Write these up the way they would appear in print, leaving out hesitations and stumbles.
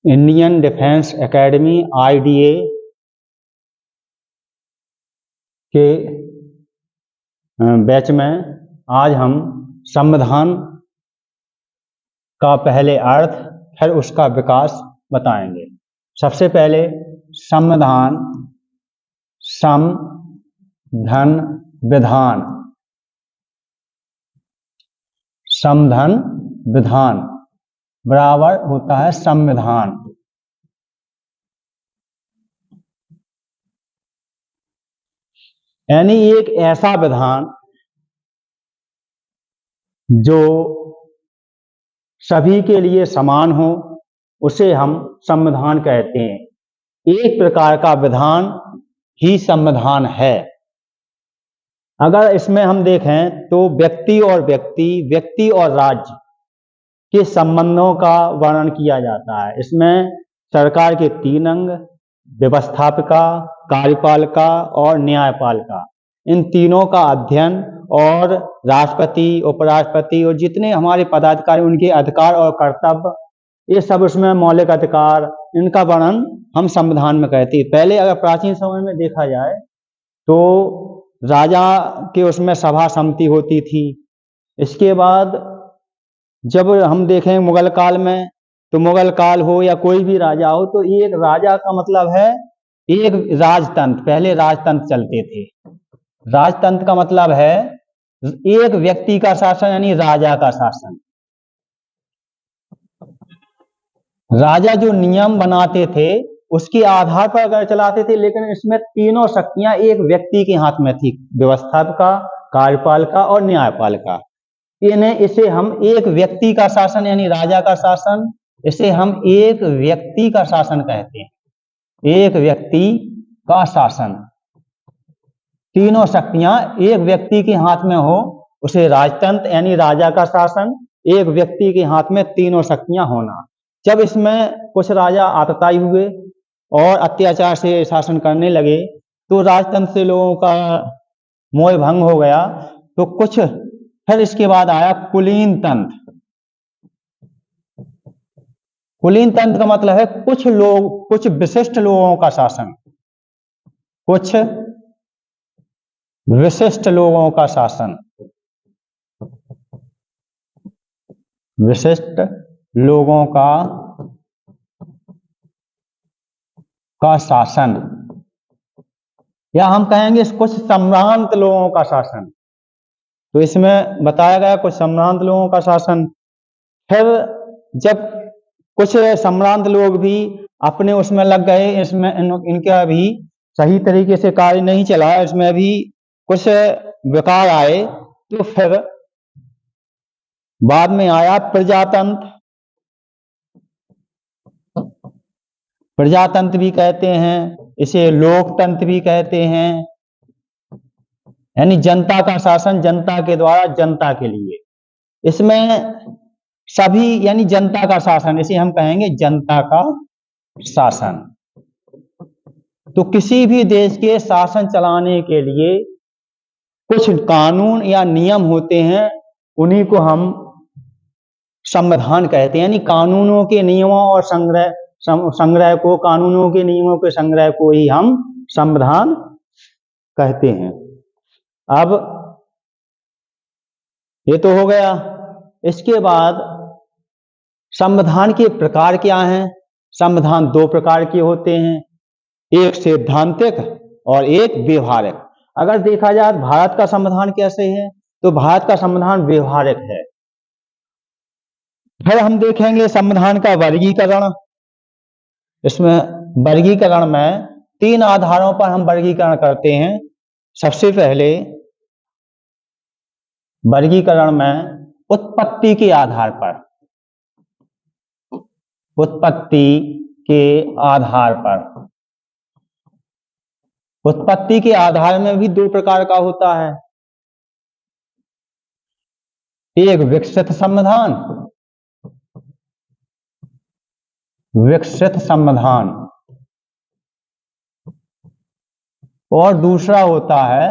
Indian defence academy IDA के batch में आज हम संविधान का पहले अर्थ फिर उसका विकास बताएंगे। सबसे पहले संविधान, सम धन विधान, समधन विधान बराबर होता है संविधान। यानी एक ऐसा विधान जो सभी के लिए समान हो, उसे हम संविधान कहते हैं। एक प्रकार का विधान ही संविधान है। अगर इसमें हम देखें तो व्यक्ति और राज्य के संबंधों का वर्णन किया जाता है। इसमें सरकार के 3 अंग, व्यवस्थापिका, कार्यपालिका और न्यायपालिका, इन तीनों का अध्ययन और राष्ट्रपति, उपराष्ट्रपति और जितने हमारे पदाधिकारी उनके अधिकार और कर्तव्य, ये सब उसमें मौलिक अधिकार, इनका वर्णन हम संविधान में कहते हैं। पहले अगर प्राचीन समय में देखा जाए तो राजा के उसमें सभा समिति होती थी। इसके बाद जब हम देखें मुगल काल में, तो मुगल काल हो या कोई भी राजा हो, तो एक राजा का मतलब है एक राजतंत्र। पहले राजतंत्र चलते थे। राजतंत्र का मतलब है एक व्यक्ति का शासन, यानी राजा का शासन। राजा जो नियम बनाते थे उसके आधार पर अगर चलाते थे, लेकिन इसमें तीनों शक्तियां एक व्यक्ति के हाथ में थी, व्यवस्थापिका, कार्यपालिका और न्यायपालिका। इसे हम एक व्यक्ति का शासन, यानी राजा का शासन, इसे हम एक व्यक्ति का शासन कहते हैं। एक व्यक्ति का शासन, तीनों शक्तियां एक व्यक्ति के हाथ में हो, उसे राजतंत्र यानी राजा का शासन। एक व्यक्ति के हाथ में तीनों शक्तियां होना। जब इसमें कुछ राजा आतताई हुए और अत्याचार से शासन करने लगे, तो राजतंत्र से लोगों का मोह भंग हो गया। तो कुछ फिर इसके बाद आया कुलीन तंत्र। कुलीन तंत्र का मतलब है कुछ लोग, कुछ विशिष्ट लोगों का शासन, कुछ विशिष्ट लोगों का शासन, विशिष्ट लोगों का शासन, या हम कहेंगे कुछ सम्भ्रांत लोगों का शासन। तो इसमें बताया गया कुछ सम्भ्रांत लोगों का शासन। फिर जब कुछ सम्भ्रांत लोग भी अपने उसमें लग गए, इसमें इनका भी सही तरीके से कार्य नहीं चला, इसमें भी कुछ विकार आए, तो फिर बाद में आया प्रजातंत्र। प्रजातंत्र भी कहते हैं, इसे लोकतंत्र भी कहते हैं, यानी जनता का शासन, जनता के द्वारा जनता के लिए। इसमें सभी यानी जनता का शासन, इसे हम कहेंगे जनता का शासन। तो किसी भी देश के शासन चलाने के लिए कुछ कानून या नियम होते हैं, उन्हीं को हम संविधान कहते हैं। यानी कानूनों के नियमों और संग्रह को, कानूनों के नियमों के संग्रह को ही हम संविधान कहते हैं। अब ये तो हो गया। इसके बाद संविधान के प्रकार क्या हैं? संविधान 2 प्रकार के होते हैं, एक सैद्धांतिक और एक व्यवहारिक। अगर देखा जाए भारत का संविधान कैसे है, तो भारत का संविधान व्यवहारिक है। फिर हम देखेंगे संविधान का वर्गीकरण। इसमें वर्गीकरण में 3 आधारों पर हम वर्गीकरण करते हैं। सबसे पहले वर्गीकरण में उत्पत्ति के आधार पर, उत्पत्ति के आधार पर, उत्पत्ति के आधार में भी 2 प्रकार का होता है, एक विकसित संविधान, विकसित संविधान, और दूसरा होता है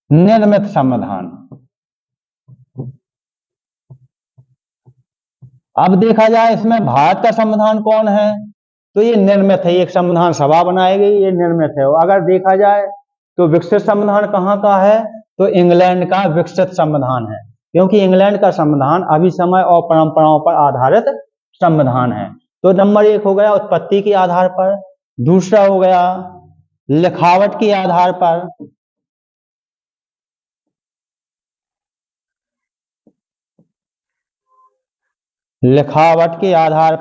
निर्मित संविधान। अब देखा जाए इसमें भारत का संविधान कौन है, तो ये निर्मित है, एक संविधान सभा बनाई गई, ये निर्मित है। अगर देखा जाए तो विकसित संविधान कहाँ का है, तो इंग्लैंड का विकसित संविधान है, क्योंकि इंग्लैंड का संविधान अभिसमय और परंपराओं पर आधारित संविधान है। तो नंबर 1 हो गया उत्पत्ति के आधार पर, दूसरा हो गया लिखावट के आधार पर, लिखावट के आधार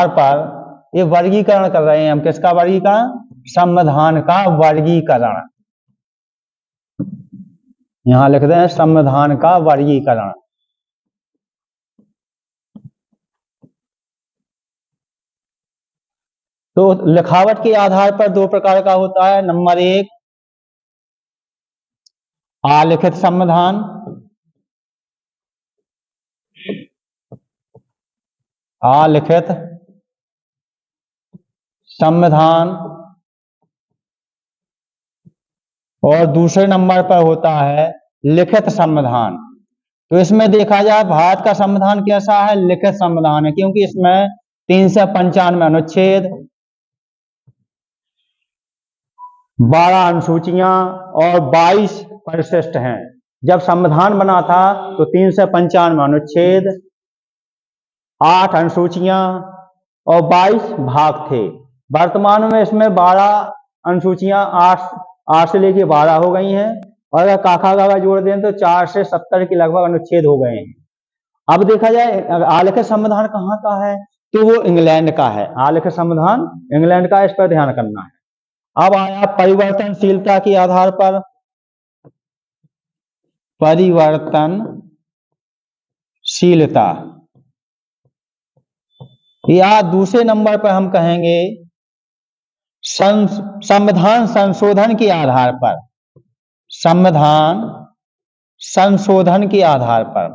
पर, ये वर्गीकरण कर रहे हैं हम, किसका वर्गीकरण, संविधान का वर्गीकरण, यहां लिख रहे हैं संविधान का वर्गीकरण। तो लिखावट के आधार पर 2 प्रकार का होता है। नंबर 1 आलिखित संविधान, आलिखित संविधान, और दूसरे नंबर पर होता है लिखित संविधान। तो इसमें देखा जाए भारत का संविधान कैसा है, लिखित संविधान है, क्योंकि इसमें 395 अनुच्छेद, 12 अनुसूचियां और 22 परिशिष्ट हैं। जब संविधान बना था तो 395 अनुच्छेद, 8 अनुसूचियां और 22 भाग थे। वर्तमान में इसमें 12 अनुसूचियां 8 से लेके 12 हो गई हैं, और अगर काका काका जोड़ दें तो 4 से 70 के लगभग अनुच्छेद हो गए हैं। अब देखा जाए आलिखित संविधान कहाँ का है, तो वो इंग्लैंड का है। आलिखित संविधान इंग्लैंड का, इस पर ध्यान करना है। अब आया परिवर्तनशीलता के आधार पर, परिवर्तनशीलता, या दूसरे नंबर पर हम कहेंगे संविधान संशोधन के आधार पर, संविधान संशोधन के आधार पर,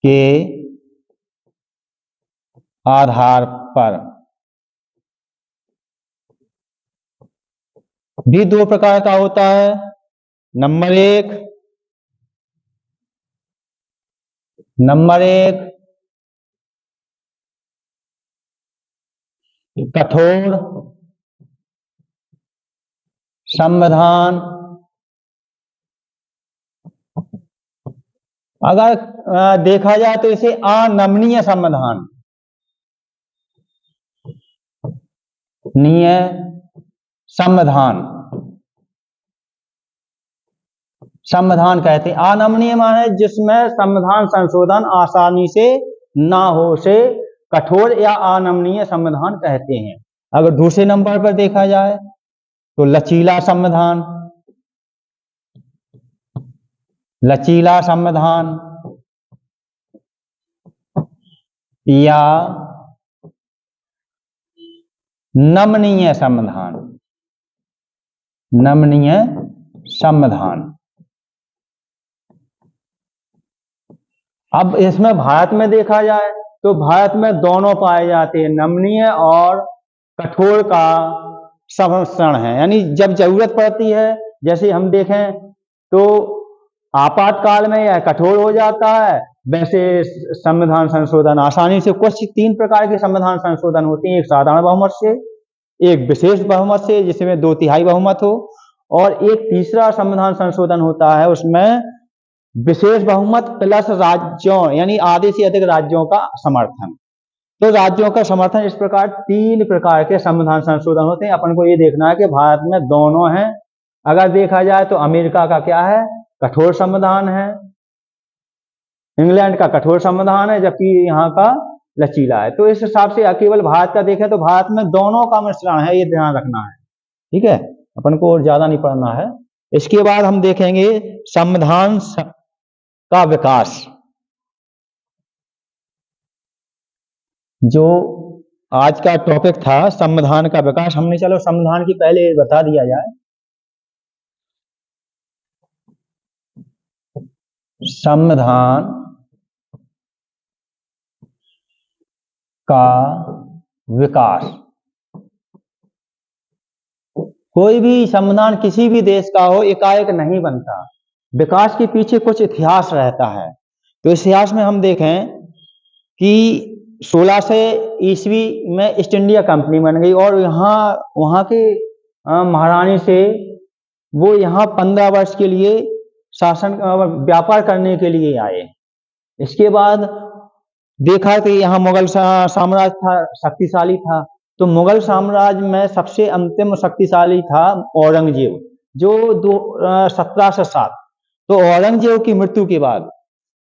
के आधार पर भी 2 प्रकार का होता है। नंबर 1 कठोर संविधान, अगर देखा जाए तो इसे अनमनीय संविधान, संविधान कहते हैं। अनमनीय माने जिसमें संविधान संशोधन आसानी से ना हो, से कठोर या अनमनीय संविधान कहते हैं। अगर दूसरे नंबर पर देखा जाए तो लचीला संविधान, लचीला संविधान या नमनीय संविधान, नमनीय संविधान। अब इसमें भारत में देखा जाए तो भारत में दोनों पाए जाते हैं, नमनीय और कठोर का संमिश्रण है। यानी जब जरूरत पड़ती है, जैसे हम देखें तो आपातकाल में यह कठोर हो जाता है, वैसे संविधान संशोधन आसानी से। कुछ 3 प्रकार के संविधान संशोधन होते हैं, एक साधारण बहुमत से, एक विशेष बहुमत से जिसमें 2/3 बहुमत हो, और एक तीसरा संविधान संशोधन होता है, उसमें विशेष बहुमत प्लस राज्यों यानी आधे से अधिक राज्यों का समर्थन। तो राज्यों का समर्थन, इस प्रकार 3 प्रकार के संविधान संशोधन होते हैं। अपन को ये देखना है कि भारत में दोनों हैं। अगर देखा जाए तो अमेरिका का क्या है, कठोर संविधान है, इंग्लैंड का कठोर संविधान है, जबकि यहाँ का लचीला है। तो इस हिसाब से केवल भारत का देखें तो भारत में दोनों का मिश्रण है, ये ध्यान रखना है। ठीक है, अपन को और ज्यादा नहीं पढ़ना है। इसके बाद हम देखेंगे संविधान का विकास, जो आज का टॉपिक था संविधान का विकास। हमने चलो संविधान की पहले बता दिया जाए। संविधान का विकास, कोई भी संविधान किसी भी देश का हो एकाएक नहीं बनता, विकास के पीछे कुछ इतिहास रहता है। तो इस इतिहास में हम देखें कि 1600 ईस्वी में ईस्ट इंडिया कंपनी बन गई और यहाँ वहाँ के महारानी से वो यहाँ 15 वर्ष के लिए शासन व्यापार करने के लिए आए। इसके बाद देखा कि यहाँ मुगल साम्राज्य था, शक्तिशाली था। तो मुगल साम्राज्य में सबसे अंतिम शक्तिशाली था औरंगजेब, जो 1707। तो औरंगजेब की मृत्यु के बाद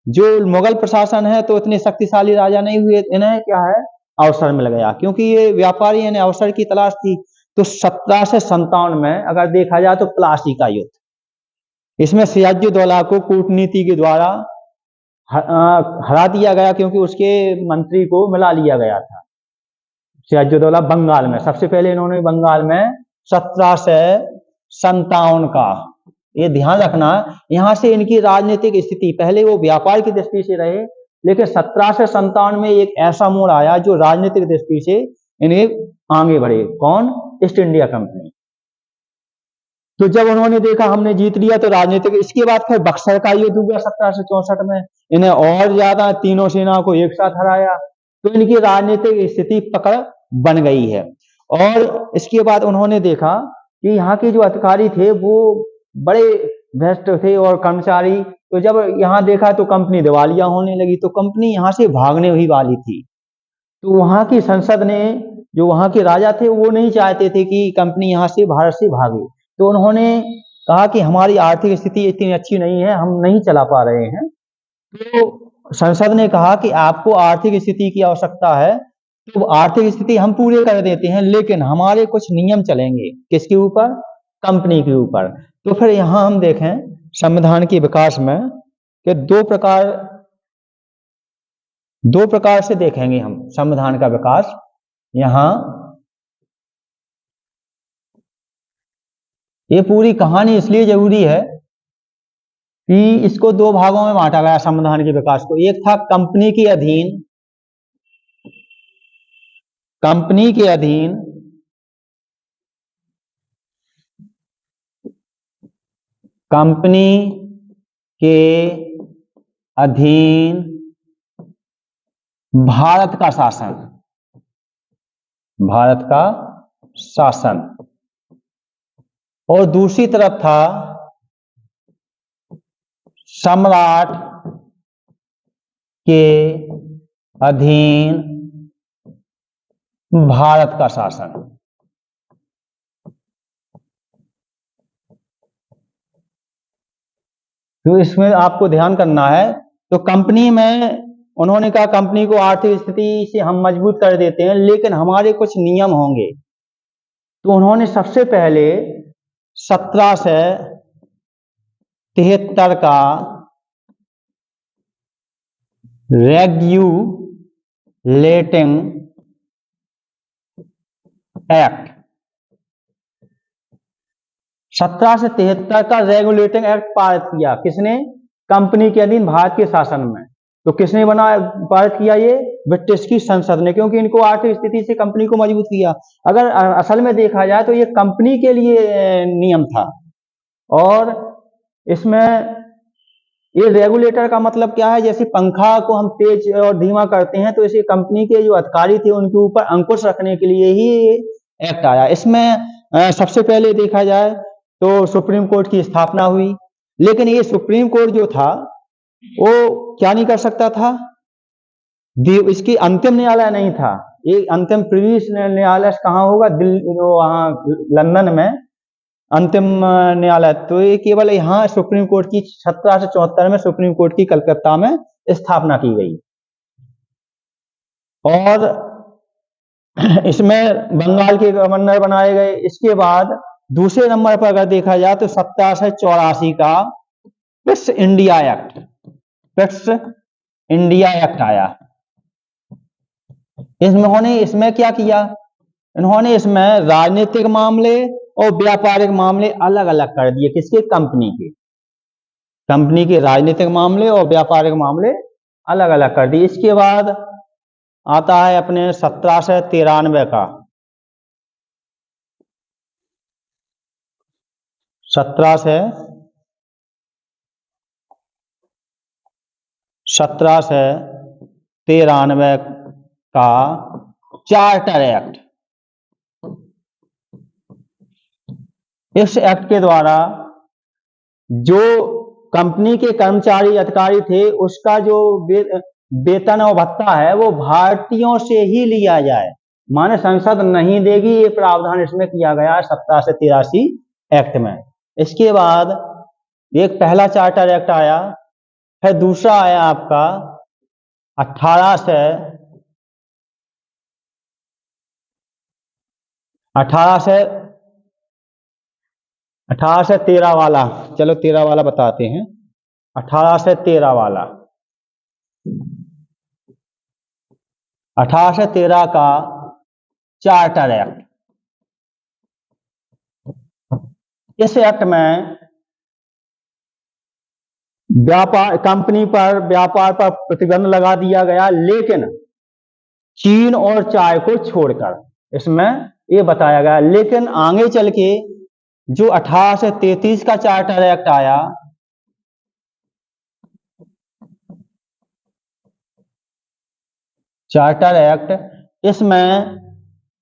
जो मुगल प्रशासन है तो इतने शक्तिशाली राजा नहीं हुए, इन्हें क्या है अवसर मिल गया, क्योंकि ये व्यापारी इन्हें अवसर की तलाश थी। तो 1757 में अगर देखा जाए तो प्लासी का युद्ध, इसमें सिराजुद्दौला को कूटनीति के द्वारा हरा दिया गया, क्योंकि उसके मंत्री को मिला लिया गया था। सिराजुद्दौला बंगाल में, सबसे पहले इन्होंने बंगाल में 1757 का, ये ध्यान रखना, यहां से इनकी राजनीतिक स्थिति, पहले वो व्यापार की दृष्टि से रहे, लेकिन 1757 में एक ऐसा मोड़ आया जो राजनीतिक दृष्टि से इन्हें आगे बढ़े। कौन? East India company. तो जब उन्होंने देखा हमने जीत लिया तो राजनीतिक, इसके बाद फिर बक्सर का युद्ध हुआ 1764 में, इन्हें और ज्यादा तीनों सेनाओं को एक साथ हराया। तो इनकी राजनीतिक स्थिति पकड़ बन गई है। और इसके बाद उन्होंने देखा कि यहाँ के जो अधिकारी थे वो बड़े भ्रष्ट थे और कर्मचारी, तो जब यहाँ देखा तो कंपनी दिवालिया होने लगी, तो कंपनी यहाँ से भागने ही वाली थी। तो वहाँ की संसद ने, जो वहाँ के राजा थे, वो नहीं चाहते थे कि कंपनी यहाँ से, भारत से भागे। तो उन्होंने कहा कि हमारी आर्थिक स्थिति इतनी अच्छी नहीं है, हम नहीं चला पा रहे हैं। तो संसद ने कहा कि आपको आर्थिक स्थिति की आवश्यकता है, तो आर्थिक स्थिति हम पूरे कर देते हैं, लेकिन हमारे कुछ नियम चलेंगे। किसके ऊपर? कंपनी के ऊपर। तो फिर यहाँ हम देखें संविधान के विकास में कि दो प्रकार से देखेंगे हम संविधान का विकास। यहाँ ये पूरी कहानी इसलिए जरूरी है कि इसको दो भागों में बांटा गया संविधान के विकास को। एक था कंपनी के अधीन, कंपनी के अधीन भारत का शासन, भारत का शासन, और दूसरी तरफ था सम्राट के अधीन भारत का शासन। तो इसमें आपको ध्यान करना है। तो कंपनी में उन्होंने कहा कंपनी को आर्थिक स्थिति से हम मजबूत कर देते हैं, लेकिन हमारे कुछ नियम होंगे। तो उन्होंने सबसे पहले 1773 का रेगुलेटिंग एक्ट, 1773 का रेगुलेटिंग एक्ट पारित किया। किसने? कंपनी के अधीन भारत के शासन में। तो किसने पारित किया? ये ब्रिटिश की संसद ने, क्योंकि इनको आर्थिक स्थिति से कंपनी को मजबूत किया। अगर असल में देखा जाए तो ये कंपनी के लिए नियम था। और इसमें ये रेगुलेटर का मतलब क्या है? जैसे पंखा को हम तेज और धीमा करते हैं, तो इसे कंपनी के जो अधिकारी थे उनके ऊपर अंकुश रखने के लिए ही ये एक्ट आया। इसमें सबसे पहले देखा जाए तो सुप्रीम कोर्ट की स्थापना हुई, लेकिन ये सुप्रीम कोर्ट जो था वो क्या नहीं कर सकता था? इसकी अंतिम न्यायालय नहीं था। ये अंतिम प्रीवियस न्यायालय कहाँ होगा? दिल्ली, वहाँ लंदन में अंतिम न्यायालय। तो ये केवल यहाँ सुप्रीम कोर्ट की 1774 में सुप्रीम कोर्ट की कलकत्ता में स्थापना की गई। और इसमें बंगाल के गवर्नर बनाए गए। इसके बाद दूसरे नंबर पर अगर देखा जाए तो 1784 का Pitt's India act, Pitt's India act आया। इसमें क्या किया? इन्होंने इसमें राजनीतिक मामले और व्यापारिक मामले अलग अलग कर दिए। किसके? कंपनी के राजनीतिक मामले और व्यापारिक मामले अलग अलग कर दिए। इसके बाद आता है अपने 1793 का 1793 का चार्टर एक्ट। इस एक्ट के द्वारा जो कंपनी के कर्मचारी अधिकारी थे उसका जो वेतन और भत्ता है वो भारतीयों से ही लिया जाए, माने संसद नहीं देगी, ये प्रावधान इसमें किया गया है 1783 एक्ट में। इसके बाद एक पहला चार्टर एक्ट आया, फिर दूसरा आया आपका 1813 वाला। चलो 13 वाला बताते हैं। 1813 वाला, 1813 का चार्टर एक्ट। इस एक्ट में कंपनी पर व्यापार पर प्रतिबंध लगा दिया गया, लेकिन चीन और चाय को छोड़कर। इसमें ये बताया गया, लेकिन आगे चल के जो 1833 का चार्टर एक्ट आया, चार्टर एक्ट, इसमें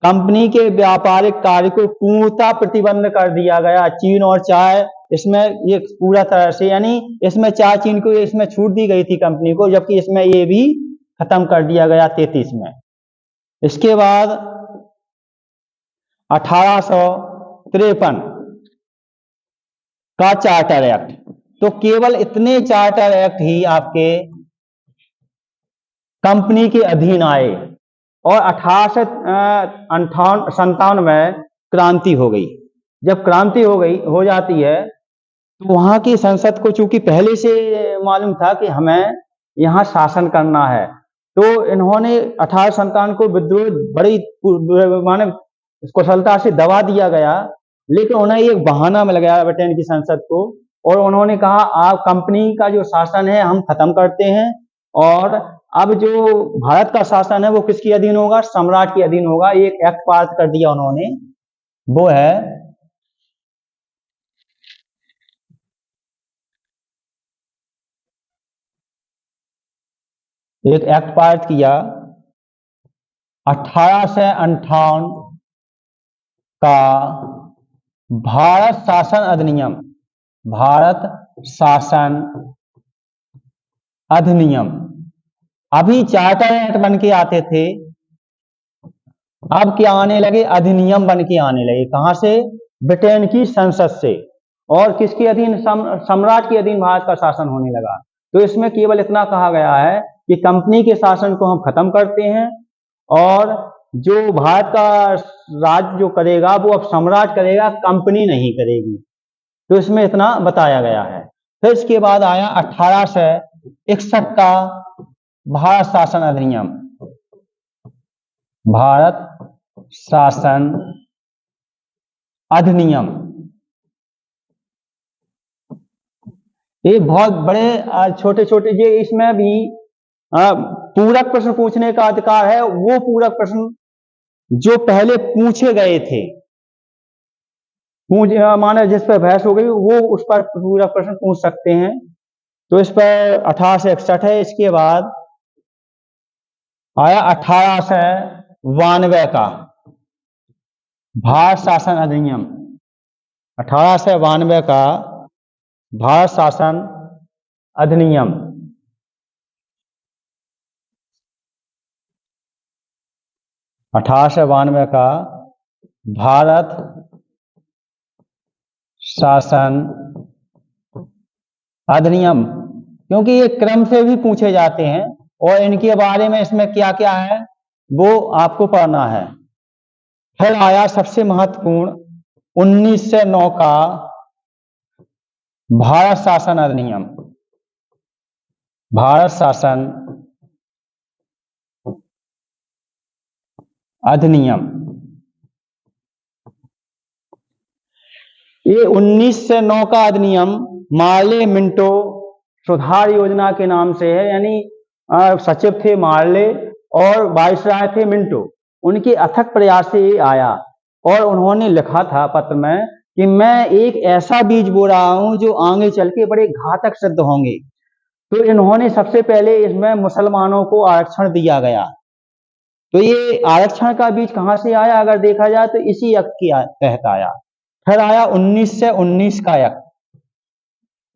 कंपनी के व्यापारिक कार्य को पूर्णतः प्रतिबंध कर दिया गया। चीन और चाय इसमें ये पूरा तरह से, यानी इसमें चाय चीन को इसमें छूट दी गई थी कंपनी को, जबकि इसमें ये भी खत्म कर दिया गया 33 में। इसके बाद 1853 का चार्टर एक्ट। तो केवल इतने चार्टर एक्ट ही आपके कंपनी के अधीन आए और 1857 में क्रांति हो गई। जब क्रांति हो जाती है तो वहां की संसद को चूंकि पहले से मालूम था कि हमें यहाँ शासन करना है, तो इन्होंने 1857 को विद्रोह बड़ी माने कुशलता से दबा दिया गया, लेकिन उन्हें एक बहाना मिल गया ब्रिटेन की संसद को, और उन्होंने कहा आप कंपनी का जो शासन है हम खत्म करते हैं, और अब जो भारत का शासन है वो किसके अधीन होगा? सम्राट के अधीन होगा। एक एक्ट पास कर दिया उन्होंने, वो है एक एक्ट पास किया 1858 का भारत शासन अधिनियम। भारत शासन अधिनियम। अभी चार्टर एक्ट बन के आते थे, अब क्या आने लगे? अधिनियम बन के आने लगे। कहां से? ब्रिटेन की संसद से। और किसके अधीन? सम्राट के अधीन भारत का शासन होने लगा। तो इसमें केवल इतना कहा गया है कि कंपनी के शासन को हम खत्म करते हैं, और जो भारत का राज जो करेगा वो अब सम्राट करेगा, कंपनी नहीं करेगी। तो इसमें इतना बताया गया है। फिर इसके बाद आया 1861 का भारत शासन अधिनियम। भारत शासन अधिनियम ये बहुत बड़े छोटे छोटे, ये इसमें भी पूरक प्रश्न पूछने का अधिकार है। वो पूरक प्रश्न जो पहले पूछे गए थे, माने जिस पर बहस हो गई, वो उस पर पूरक प्रश्न पूछ सकते हैं। तो इस पर 1861 है। इसके बाद आया 1892 का भारत शासन अधिनियम। 1892 का भारत शासन अधिनियम। का भारत शासन अधिनियम, क्योंकि ये क्रम से भी पूछे जाते हैं और इनके बारे में इसमें क्या क्या है वो आपको पढ़ना है। फिर आया सबसे महत्वपूर्ण 1909 का भारत शासन अधिनियम। भारत शासन अधिनियम ये 1909 का अधिनियम मार्ले मिंटो सुधार योजना के नाम से है, यानी सचिव थे मार्ले और वाइसराय थे मिंटो। उनके अथक प्रयास से ये आया और उन्होंने लिखा था पत्र में कि मैं एक ऐसा बीज बो रहा हूं जो आगे चल के बड़े घातक सिद्ध होंगे। तो इन्होंने सबसे पहले इसमें मुसलमानों को आरक्षण दिया गया। तो ये आरक्षण का बीज कहां से आया अगर देखा जाए तो इसी एक्ट के तहत आया। फिर आया 1919 का एक्ट।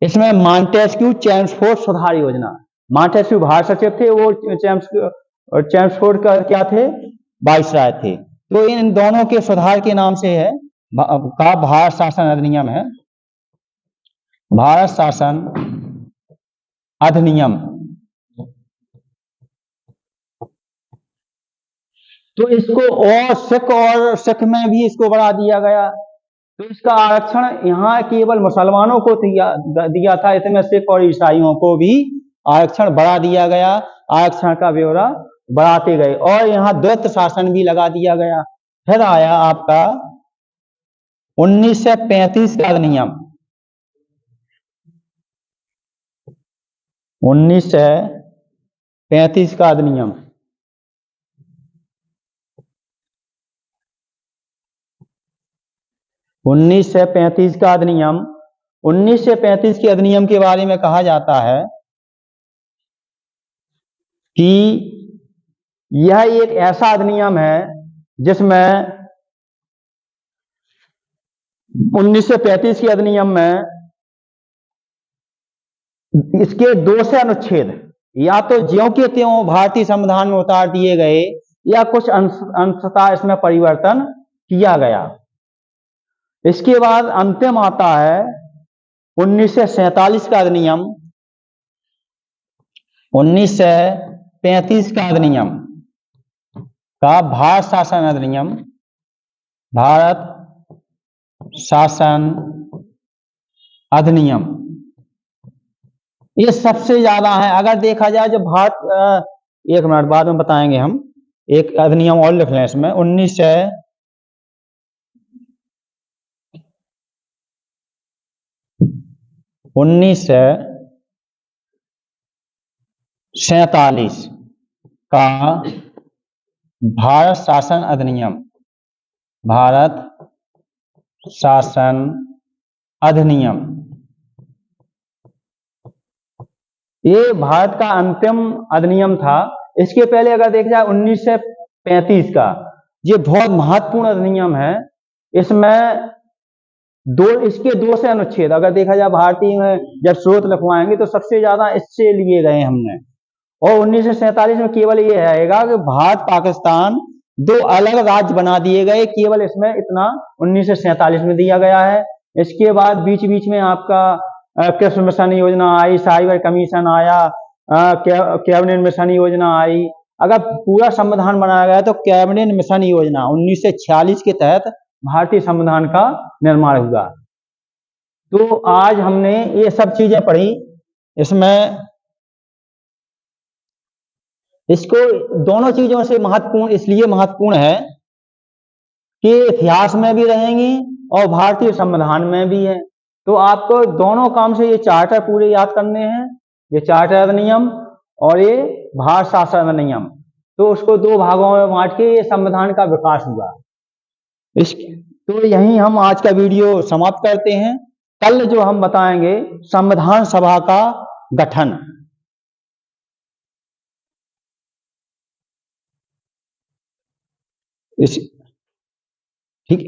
इसमें मॉन्टेस्क्यू चेम्सफोर्ड सुधार योजना। मॉन्टेस्क्यू भारत सचिव थे, वो चेम्सफोर्ड का क्या थे, वाइसराय थे। तो इन दोनों के सुधार के नाम से है का भारत शासन अधिनियम है, भारत शासन अधिनियम। तो इसको और सिख में भी इसको बढ़ा दिया गया। तो इसका आरक्षण यहाँ केवल मुसलमानों को दिया था, इसमें सिख और ईसाइयों को भी आरक्षण बढ़ा दिया गया। आरक्षण का ब्यौरा बढ़ाते गए और यहाँ द्वैत शासन भी लगा दिया गया। फिर आया आपका 1935 का अधिनियम। 1935 का अधिनियम। उन्नीस सौ पैंतीस का अधिनियम। 1935 के अधिनियम के बारे में कहा जाता है कि यह एक ऐसा अधिनियम है जिसमें 1935 के अधिनियम में इसके 2 से अनुच्छेद या तो ज्यों के त्यों भारतीय संविधान में उतार दिए गए या कुछ अंशतः इसमें परिवर्तन किया गया। इसके बाद अंतिम आता है 1947 का अधिनियम। 1935 का अधिनियम का भारत शासन अधिनियम, भारत शासन अधिनियम। ये सबसे ज्यादा है अगर देखा जाए जो भारत, एक मिनट बाद में बताएंगे हम, एक अधिनियम और लिख लें इसमें। 1947 का भारत शासन अधिनियम, भारत शासन अधिनियम। ये भारत का अंतिम अधिनियम था। इसके पहले अगर देखा जाए 1935 का, ये बहुत महत्वपूर्ण अधिनियम है। इसमें इसके 2 से अनुच्छेद अगर देखा जाए भारतीय में जब स्रोत लिखवाएंगे तो सबसे ज्यादा इससे लिए गए हमने। और 1947 में केवल ये रहेगा कि भारत पाकिस्तान 2 अलग राज्य बना दिए गए, केवल इसमें इतना 1947 में दिया गया है। इसके बाद बीच बीच में आपका कृषि मिशन योजना आई, साइबर कमीशन आया, कैबिनेट मिशन योजना आई। अगर पूरा संविधान बनाया गया तो कैबिनेट मिशन योजना 1946 के तहत भारतीय संविधान का निर्माण हुआ। तो आज हमने ये सब चीजें पढ़ी। इसमें इसको दोनों चीजों से महत्वपूर्ण इसलिए महत्वपूर्ण है कि इतिहास में भी रहेंगी और भारतीय संविधान में भी है। तो आपको दोनों काम से ये चार्टर पूरे याद करने हैं, ये चार्टर अधिनियम और ये भारत शासन अधिनियम। तो उसको 2 भागों में बांट के ये संविधान का विकास हुआ। तो यहीं हम आज का वीडियो समाप्त करते हैं। कल जो हम बताएंगे संविधान सभा का गठन। ठीक है।